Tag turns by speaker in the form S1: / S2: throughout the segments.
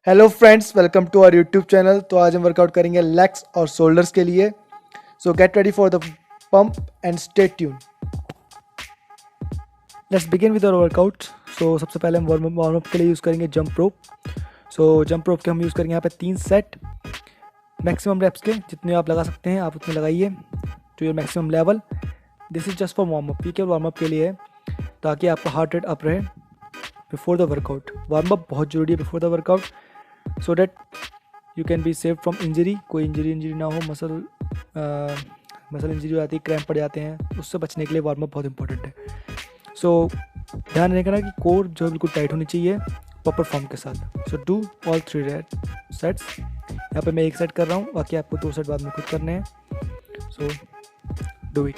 S1: Hello friends, welcome to our YouTube channel. तो आज हम वर्कआउट करेंगे लेग्स और शोल्डर्स के लिए। So get ready for the pump and stay tune. Let's begin with our workout. So सबसे पहले हम वार्म अप के लिए यूज़ करेंगे जंप रोप। सो जंप रोप के हम यूज़ करेंगे यहाँ पे 3 सेट मैक्सिमम रेप्स के। जितने आप लगा सकते हैं आप उतने लगाइए to your maximum level. This is just for warm up. ये केवल वार्म अप के लिए है ताकि आपका हार्ट रेट अप रहे before the workout. Warm up बहुत ज़रूरी है before the workout, so that you can be save from injury. कोई इंजरी ना हो, मसल इंजरी हो जाती है, क्रैम्प पड़ जाते हैं, उससे बचने के लिए वार्म अप बहुत इंपॉर्टेंट है। सो ध्यान रखना कि कोर जो बिल्कुल टाइट होनी चाहिए प्रॉपर फॉर्म के साथ। So do all 3 sets. यहाँ पे मैं 1 सेट कर रहा हूँ, बाकी आपको 2 सेट बाद में खुद करने हैं। So do it.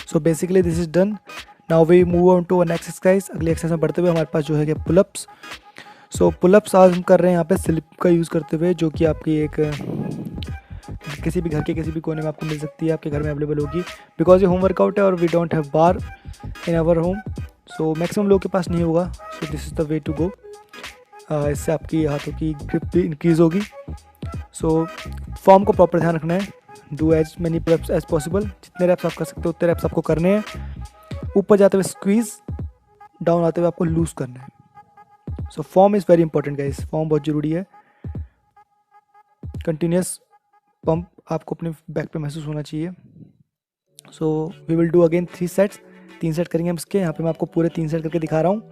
S1: So basically this is done. Now we move on to next exercise. अगली एक्सरसाइज में बढ़ते हुए हमारे पास जो है कि पुलअप्स। सो पुलअप्स आज हम कर रहे हैं यहाँ पे स्लिप का यूज़ करते हुए, जो कि आपकी एक किसी भी घर के किसी भी कोने में आपको मिल सकती है, आपके घर में अवेलेबल होगी। बिकॉज ये होम वर्कआउट है और we don't have bar in our home, so maximum लोगों के पास नहीं होगा। So this is the way to go. इससे आपकी हाथों की ग्रिप भी इंक्रीज़ होगी। सो फॉर्म को प्रॉपर ध्यान रखना है। Do as many reps as possible. जितने रेप्स आप कर सकते हो उतने रेप्स आपको करने हैं। ऊपर जाते हुए स्क्वीज, डाउन आते हुए आपको लूज करना है। So form is very important guys, form बहुत ज़रूरी है। कंटिन्यूस पंप आपको अपने बैक पे महसूस होना चाहिए। So we will do again 3 sets. 3 set करेंगे हम इसके। यहाँ पे मैं आपको पूरे 3 सेट करके दिखा रहा हूँ।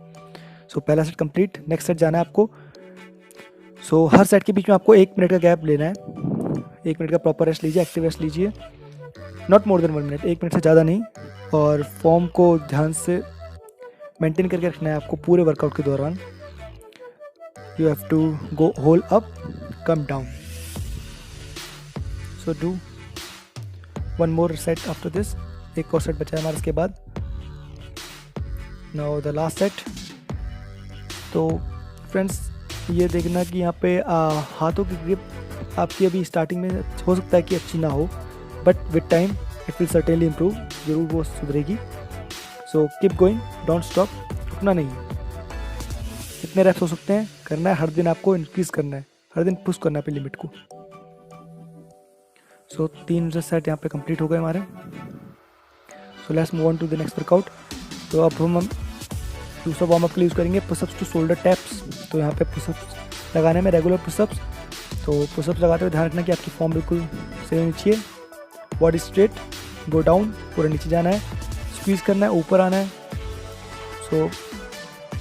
S1: सो पहला सेट कंप्लीट, नेक्स्ट सेट जाना है आपको। सो हर सेट के बीच में आपको 1 मिनट का गैप लेना है। 1 मिनट का प्रॉपर रेस्ट लीजिए, एक्टिव रेस्ट लीजिए, not more than 1 minute, 1 minute से ज़्यादा नहीं। और फॉर्म को ध्यान से मेंटेन करके रखना है आपको पूरे वर्कआउट के दौरान। You have to go whole up, come down. So do 1 more set after this. एक और सेट बचा है हमारा इसके बाद। Now the last set. तो फ्रेंड्स ये देखना कि यहाँ पे हाथों की ग्रिप आपकी अभी स्टार्टिंग में हो सकता है कि अच्छी ना हो, but with time it will certainly improve. जरूर वो सुधरेगी। So keep going, don't stop, रुकना नहीं है। कितने रेप्स हो सकते हैं करना है, हर दिन आपको इंक्रीज करना है, हर दिन पुश करना है अपनी लिमिट को। सो 3 सेट यहाँ पे कंप्लीट हो गए हमारे। So let's move on to the next workout. तो अब हम दूसरा वार्म अप के लिए यूज़ करेंगे पुशअप्स टू शोल्डर टैप्स। तो यहाँ पे पुशअप्स लगाने में रेगुलर पुशअप्स। तो पुशअप्स लगाते हुए ध्यान रखना कि आपकी फॉर्म बिल्कुल सही होनी चाहिए। बॉडी स्ट्रेट, गो डाउन, पूरा नीचे जाना है, स्क्वीज़ करना है, ऊपर आना है। So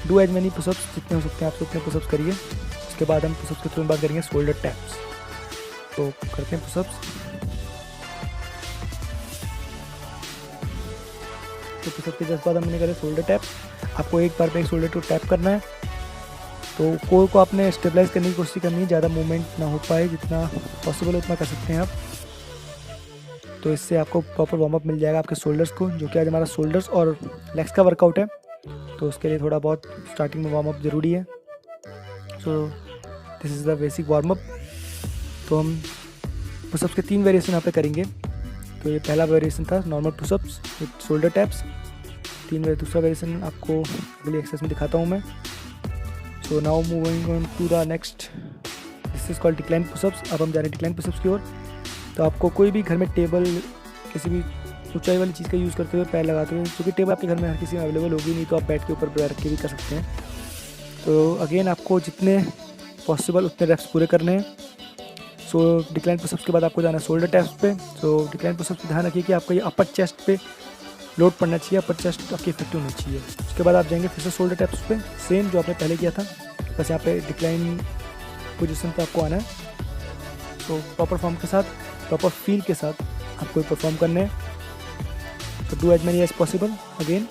S1: do as many pushups, जितने हो सकते हैं आपसे उतने पुशअप्स करिए। उसके बाद हम पुशअप्स के तुरंत बाद करेंगे शोल्डर टैप्स। तो करते हैं पुशअप्स। तो पुशअप के जस्ट बाद हमने करे शोल्डर टैप्स। आपको एक बार में एक शोल्डर को टैप करना है। तो कोर को आपने स्टेबलाइज करने की कोशिश करनी है, ज़्यादा मूवमेंट ना हो पाए, जितना पॉसिबल उतना कर सकते हैं आप। तो इससे आपको प्रॉपर वार्म अप मिल जाएगा आपके शोल्डर्स को, जो कि आज हमारा शोल्डर्स और लेग्स का वर्कआउट है। तो उसके लिए थोड़ा बहुत स्टार्टिंग में वार्म अप ज़रूरी है। सो this is the basic warm up. तो हम पुशअप्स के 3 वेरिएशन यहाँ पे करेंगे। तो ये पहला वेरिएशन था normal pushups with shoulder taps. दूसरा वेरिएशन आपको अगली एक्सरसाइज में दिखाता हूँ मैं। So now moving on to the next, this is called decline pushups. अब हम जा रहे हैं डिक्लाइन पुशअप्स की ओर। तो आपको कोई भी घर में टेबल, किसी भी ऊंचाई वाली चीज़ का यूज़ करते हुए, पैर लगाते हुए, क्योंकि टेबल आपके घर में हर किसी में अवेलेबल होगी नहीं, तो आप बैठ के ऊपर पैर रख के भी कर सकते हैं। तो अगेन आपको जितने पॉसिबल उतने रेप्स पूरे करने हैं। सो डिक्लाइन पुशअप्स के बाद आपको जाना है शोल्डर टैप्स पे। सो डिक्लाइन पुशअप्स पे ध्यान रखिए कि आपका ये अपर चेस्ट पे लोड पड़ना चाहिए, अपर चेस्ट आपकी इफेक्टिव होनी चाहिए। उसके बाद आप जाएंगे फिर से शोल्डर टैप्स पे, सेम जो आपने पहले किया था, बस यहाँ पे डिक्लाइन पोजीशन पे आपको आना है। तो प्रॉपर फॉर्म के साथ, प्रॉपर फील के साथ आपको परफॉर्म करने हैं। तो do as many as possible again.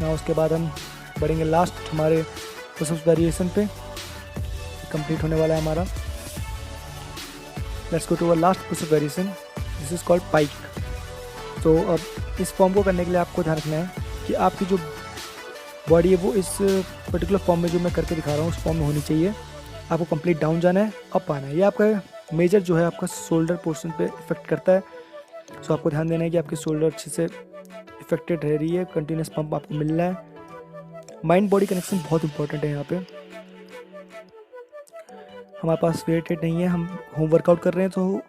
S1: ना उसके बाद हम बढ़ेंगे लास्ट हमारे पुशअप्स वेरिएशन पे, कंप्लीट होने वाला है हमारा। Let's go to our last process variation, this is called pike. तो अब इस फॉर्म को करने के लिए आपको ध्यान रखना है कि आपकी जो बॉडी है वो इस पर्टिकुलर फॉर्म में जो मैं करके दिखा रहा हूँ उस फॉर्म में होनी चाहिए। आपको कंप्लीट डाउन जाना है, अप आना है। ये आपका मेजर जो है आपका शोल्डर पोर्शन पे इफेक्ट करता है। सो आपको ध्यान देना है कि आपकी शोल्डर अच्छे से इफेक्टेड रह रही है, कंटिन्यूस पंप आपको मिल रहा है। माइंड बॉडी कनेक्शन बहुत इंपॉर्टेंट है यहाँ पे। हमारे पास वेट नहीं है, हम होम वर्कआउट कर रहे हैं, तो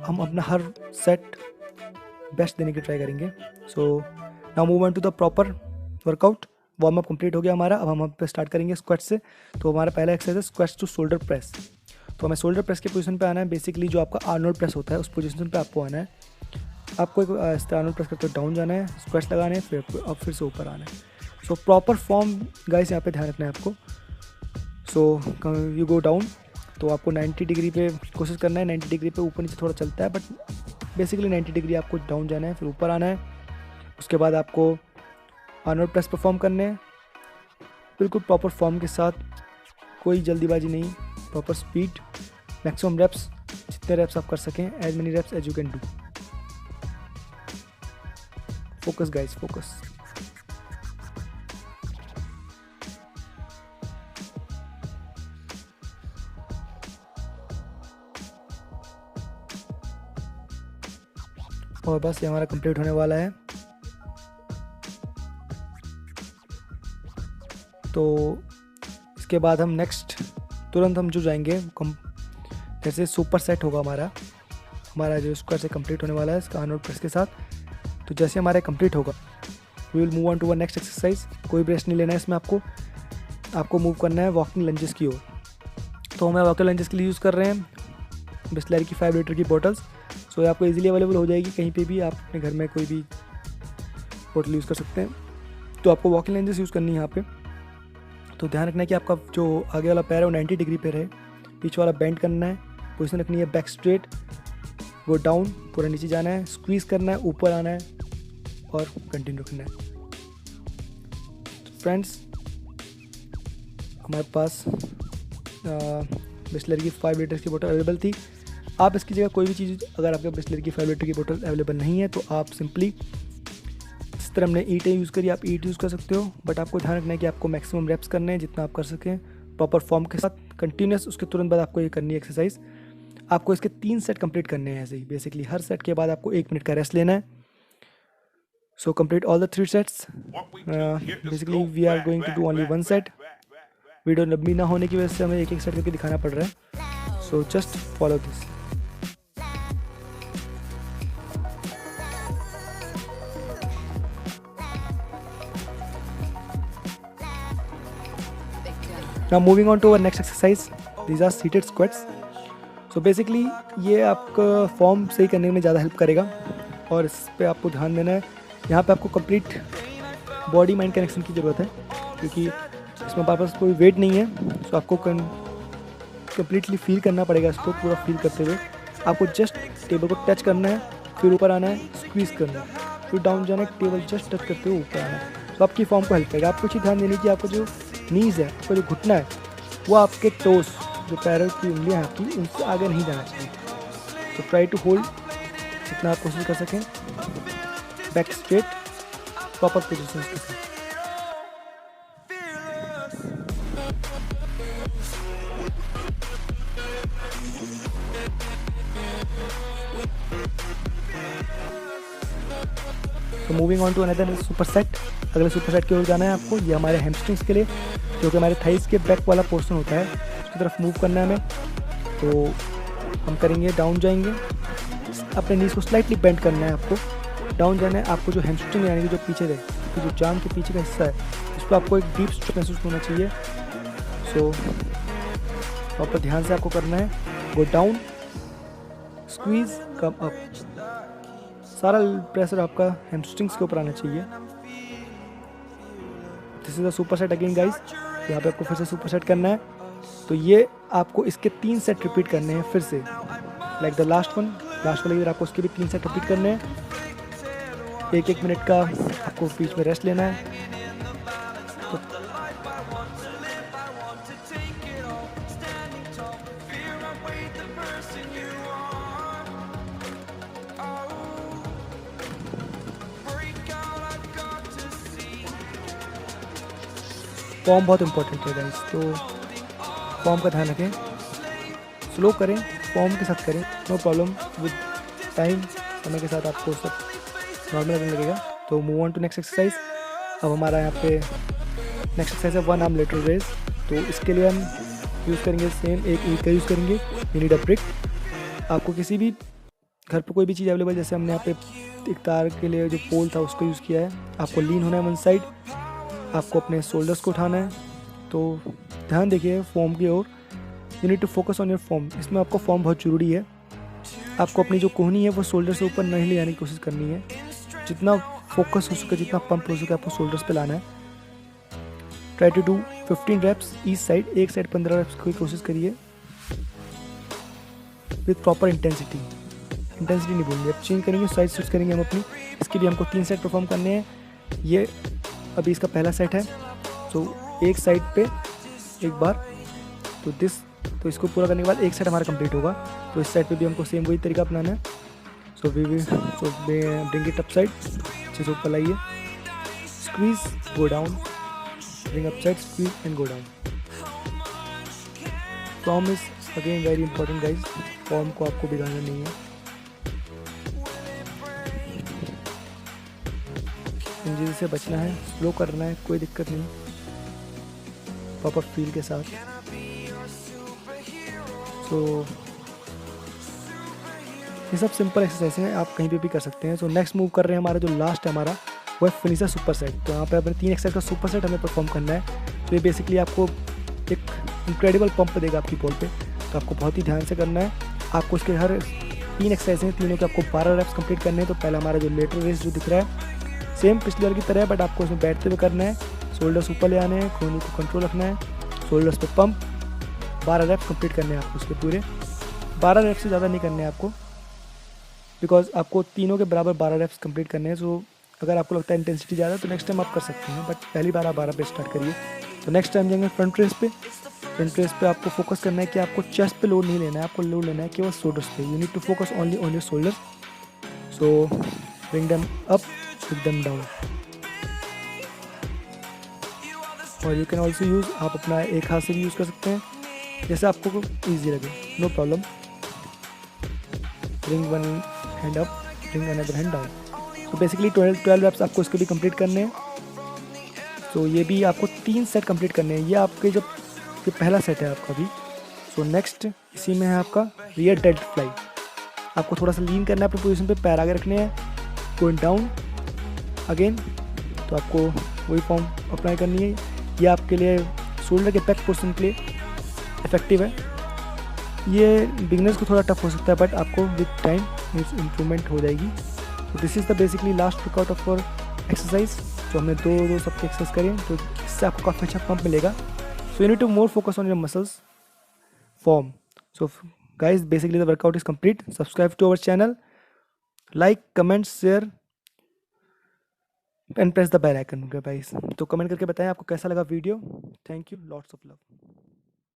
S1: हम अपना हर सेट बेस्ट देने की ट्राई करेंगे। So now move on to the proper workout. Warm up complete हो गया हमारा। अब हम पे स्टार्ट करेंगे स्क्वाट से। तो हमारा पहला एक्सरसाइज है स्क्वाट टू शोल्डर प्रेस। तो हमें शोल्डर प्रेस की पोजीशन पे आना है। बेसिकली जो आपका आर्नोल्ड प्रेस होता है उस पोजीशन पे आपको आना है। आपको एक आर्नोल्ड प्रेस करते हुए डाउन जाना है, स्क्वाट्स लगाने हैं, फिर से ऊपर आना है। सो प्रॉपर फॉर्म गाइस यहाँ पे ध्यान रखना है आपको। सो यू गो डाउन, तो आपको 90 डिग्री पे कोशिश करना है। 90 डिग्री पे ऊपर नीचे थोड़ा चलता है, बट बेसिकली 90 डिग्री आपको डाउन जाना है, फिर ऊपर आना है। उसके बाद आपको आर्नोल्ड प्रेस परफॉर्म करने हैं, बिल्कुल प्रॉपर फॉर्म के साथ, कोई जल्दीबाजी नहीं, प्रॉपर स्पीड, मैक्सिमम रेप्स, जितने रेप्स आप कर सकें, as many reps as you can do. Focus guys, focus. और बस ये हमारा कंप्लीट होने वाला है। तो इसके बाद हम नेक्स्ट तुरंत हम जो जाएंगे जैसे सुपर सेट होगा हमारा जो स्क्वायर से कंप्लीट होने वाला है इसका आर्नोल्ड प्रेस के साथ। तो जैसे हमारा कंप्लीट होगा we will move on to our next exercise. कोई ब्रेस्ट नहीं लेना है इसमें, आपको मूव करना है वॉकिंग लंजेस की ओर। तो मैं वॉकिंग लंजेस के लिए यूज़ कर रहे हैं बिस्लरी की 5 लीटर की बॉटल्स। सो ये आपको इजीली अवेलेबल हो जाएगी, कहीं पे भी आप अपने घर में कोई भी बोतल यूज़ कर सकते हैं। तो आपको वॉकिंग लंजेस यूज़ करनी है यहाँ पे। तो ध्यान रखना है कि आपका जो आगे वाला पैर है वो 90 डिग्री पे रहे, पीछे वाला बेंड करना है, पोजीशन रखनी है बैक स्ट्रेट, वो डाउन, पूरा नीचे जाना है, स्क्वीज़ करना है, ऊपर आना है और कंटिन्यू रखना है। तो फ्रेंड्स हमारे पास बिस्लरी की 5 लीटर की बोतल अवेलेबल थी। आप इसकी जगह कोई भी चीज़, अगर आपके बिस्लरी की 5 लीटर की बोतल अवेलेबल नहीं है तो आप सिंपली जिस तरह हमने ईंटें यूज़ करी आप ईंट यूज़ कर सकते हो। बट आपको ध्यान रखना है कि आपको मैक्सिमम रेप्स करने हैं जितना आप कर सकें प्रॉपर फॉर्म के साथ कंटिन्यूस। उसके तुरंत बाद आपको ये करनी है एक्सरसाइज। आपको इसके 3 सेट कंप्लीट करने हैं ऐसे ही। बेसिकली हर सेट के बाद आपको 1 मिनट का रेस्ट लेना है। So complete all the 3 sets. Basically we are going to do only 1 set. Video लंबी ना होने की वजह से हमें एक सेट करके दिखाना पड़ रहा है। So just follow this. Now moving on to our next exercise, these are seated squats. So basically ये आपका फॉर्म सही करने में ज़्यादा हेल्प करेगा और इस पे आपको ध्यान देना है। यहाँ पे आपको कंप्लीट बॉडी माइंड कनेक्शन की ज़रूरत है क्योंकि इसमें हमारे पास कोई वेट नहीं है। सो आपको कम्प्लीटली फील करना पड़ेगा इसको, पूरा फील करते हुए आपको जस्ट टेबल को टच करना है, फिर ऊपर आना है, स्क्वीज़ करना है, फिर डाउन जाना है, टेबल जस्ट टच करते हुए ऊपर आना है। तो आपकी फॉर्म को हेल्प करेगा। आपको चीज़ ध्यान देनी कि आपको जो नीज़ है, आपका जो घुटना है, वो आपके टोस, जो पैरों की उंगलियां हैं आपकी, उनसे आगे नहीं जाना चाहिए। तो ट्राई टू होल्ड जितना आप कोशिश कर सकें, बैक स्ट्रेट, प्रॉपर पोजीशन के साथ। तो moving on to another super set. अगले सुपर सेट की ओर जाना है आपको। ये हमारे हैमस्ट्रिंग्स के लिए, जो कि हमारे थाइस के बैक वाला पोर्शन होता है, उसकी तरफ मूव करना है हमें। तो हम करेंगे, डाउन जाएंगे, अपने नीज को स्लाइटली बेंड करना है आपको, डाउन जाना है। आपको जो हैमस्ट्रिंग यानी कि जो पीछे है, जो जांग के पीछे का हिस्सा है, उस पर आपको एक डीप स्ट्रेच महसूस होना चाहिए। सो प्रॉपर ध्यान से आपको करना है। Go down, squeeze, come up, सारा प्रेशर आपका हैमस्ट्रिंग्स के ऊपर आना चाहिए। This is a super set again guys. यहाँ पे आपको फिर से सुपर सेट करना है। तो ये आपको इसके 3 सेट रिपीट करने हैं फिर से, लाइक द लास्ट वाले इधर आपको उसके भी 3 सेट रिपीट करने हैं। 1-1 मिनट का आपको बीच में रेस्ट लेना है। तो फॉर्म बहुत इंपॉर्टेंट है गाइस, तो फॉर्म का ध्यान रखें, स्लो करें, फॉर्म के साथ करें, नो प्रॉब्लम। विद टाइम, समय के साथ आपको सब नॉर्मल लगने लगेगा। तो move on to next exercise. अब हमारा यहाँ पे नेक्स्ट एक्सरसाइज है वन आर्म लेटरल रेज। तो इसके लिए हम यूज़ करेंगे सेम एक ईंट का यूज़ करेंगे, यू नीड अ ब्रिक। आपको किसी भी घर पे कोई भी चीज़ अवेलेबल, जैसे हमने यहाँ पे एक तार के लिए जो पोल था उसको यूज़ किया है। आपको लीन होना है वन साइड, आपको अपने शोल्डर्स को उठाना है। तो ध्यान देखिए फॉर्म की ओर, you need to focus on your form. इसमें आपको फॉर्म बहुत ज़रूरी है। आपको अपनी जो कोहनी है वो शोल्डर से ऊपर नहीं ले जाने की कोशिश करनी है। जितना फोकस हो सके, जितना पंप हो सके, आपको शोल्डर्स पे लाना है। Try to do 15 reps each side, एक साइड 15 रेप्स की कोशिश करिए विथ प्रॉपर इंटेंसिटी नहीं बोलिए। अब चेंज करेंगे, साइड स्विच करेंगे हम अपनी। इसके लिए हमको 3 सेट परफॉर्म करने हैं। ये अभी इसका पहला सेट है, तो एक साइड पे एक बार, तो इसको पूरा करने के बाद एक सेट हमारा कंप्लीट होगा। तो इस साइड पे भी हमको सेम वही तरीका अपनाना है। सो ब्रिंग इट अप साइड, अच्छे से ऊपर लाइए, squeeze, go down, bring up side, squeeze and go down. Form is again very important guys, form को आपको बिगाड़ना नहीं है। इंजरी से बचना है, स्लो करना है, कोई दिक्कत नहीं, प्रॉपर फील के साथ। सो ये सब सिंपल एक्सरसाइज हैं, आप कहीं पे भी कर सकते हैं। सो नेक्स्ट मूव कर रहे हैं, हमारा जो लास्ट है हमारा वो है फिनिशर सुपर सेट। तो यहाँ पे अपने 3 एक्सरसाइज का सुपर सेट हमें परफॉर्म करना है। तो ये बेसिकली आपको एक इनक्रेडिबल पंप देगा आपकी बॉल पे, तो आपको बहुत ही ध्यान से करना है। आपको इसके हर 3 एक्सरसाइज हैं, तीनों के आपको 12 रेप्स कंप्लीट करने हैं। तो पहला हमारा जो लेटरल रेस जो दिख रहा है सेम पिछली बार की तरह है, बट आपको इसमें बैठते हुए करना है। शोल्डर्स ऊपर ले आने हैं, खूनी को कंट्रोल रखना है, शोल्डर्स पे पंप, 12 रेप्स कंप्लीट करने हैं आपको उसके पूरे। 12 रेप्स से ज़्यादा नहीं करने हैं आपको, बिकॉज आपको तीनों के बराबर 12 रेप्स कंप्लीट करने हैं। सो अगर आपको लगता है इंटेंसिटी ज़्यादा तो नेक्स्ट टाइम आप कर सकते हैं, बट पहली बार आप 12 पे स्टार्ट करिए। तो नेक्स्ट टाइम जाएंगे फ्रंट रेस पे। फ्रंट रेस पे आपको फोकस करना है कि आपको चेस्ट पे लोड नहीं लेना है, आपको लोड लेना है केवल शोल्डर्स पे। You need to focus only on your shoulders. So bring them up, put them down. और यू कैन ऑल्सो यूज़, आप अपना एक हाथ से भी यूज़ कर सकते हैं, जैसे आपको ईजी लगे, no problem. Bring one hand up, bring another hand down. तो बेसिकली 12 रेप्स आपको इसके भी कंप्लीट करने हैं। तो ये भी आपको 3 सेट कंप्लीट करने हैं। ये आपके जब ये पहला सेट है आपका भी। सो नेक्स्ट इसी में है आपका रियर डेड फ्लाई। आपको थोड़ा सा लीन करना है अपनी पोजीशन पे, पैर आगे रखने हैं, गोइंग डाउन अगेन। तो आपको वही फॉर्म अप्लाई करनी है। ये आपके लिए शोल्डर के बैक पोर्शन के लिए इफेक्टिव है। ये बिगनर्स को थोड़ा टफ हो सकता है, बट आपको विद टाइम इम्प्रूवमेंट हो जाएगी। तो this is the basically last workout of for exercise. जो हमने दो सबके एक्सरसाइज करें, तो इससे आपको काफ़ी अच्छा पंप मिलेगा। So you need to more focus on your muscles form. So guys basically the workout is complete. Subscribe to our channel, like, comment, share and press the bell icon guys. तो comment करके बताएं आपको कैसा लगा video. Thank you, lots of love.